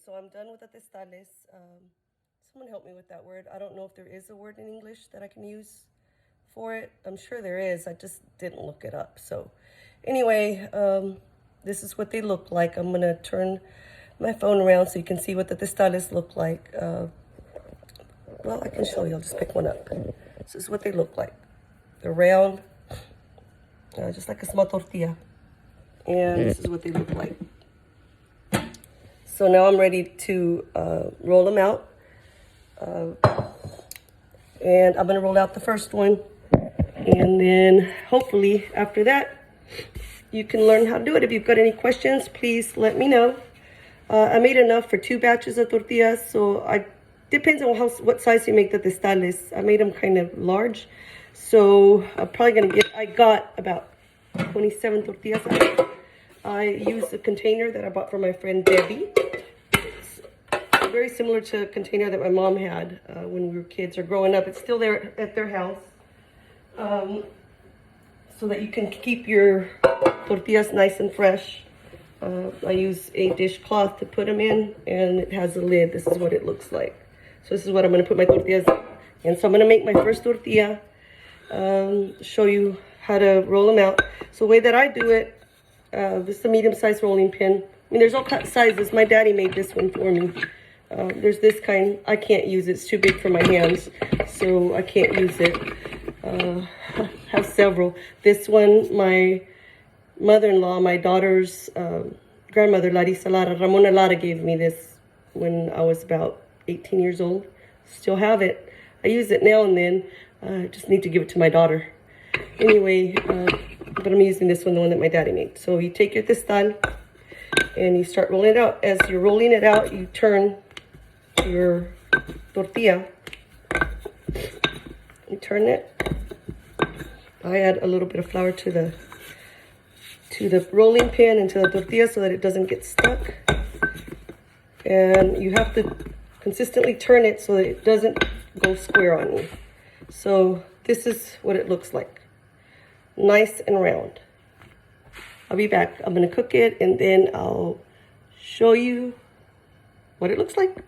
so I'm done with the testales. Someone help me with that word. I don't know if there is a word in English that I can use for it. I'm sure there is. I just didn't look it up. So anyway, this is what they look like. I'm going to turn my phone around so you can see what the testales look like. Well, I can show you. I'll just pick one up. This is what they look like. They're round, just like a small tortilla. And this is what they look like. So now I'm ready to roll them out. And I'm going to roll out the first one. And then hopefully after that, you can learn how to do it. If you've got any questions, please let me know. I made enough for 2 batches of tortillas. So depends on what size you make the testales. I made them kind of large. So I'm probably going to I got about 27 tortillas. I used a container that I bought from my friend Debbie. It's very similar to a container that my mom had when we were kids or growing up. It's still there at their house. So that you can keep your tortillas nice and fresh. I use a dishcloth to put them in, and it has a lid. This is what it looks like. So this is what I'm going to put my tortillas in. So I'm going to make my first tortilla, show you how to roll them out. So the way that I do it, this is a medium-sized rolling pin. I mean, there's all sizes. My daddy made this one for me. There's this kind. I can't use it. It's too big for my hands, so I can't use it. I have several. This one, my mother-in-law, my daughter's grandmother, Ramona Lara, gave me this when I was about 18 years old. Still have it. I use it now and then. I just need to give it to my daughter. Anyway, but I'm using this one, the one that my daddy made. So you take your testal and you start rolling it out. As you're rolling it out, you turn your tortilla. You turn it. I add a little bit of flour to the rolling pin and to the tortilla so that it doesn't get stuck. And you have to consistently turn it so that it doesn't go square on you. So this is what it looks like. Nice and round. I'll be back. I'm going to cook it and then I'll show you what it looks like.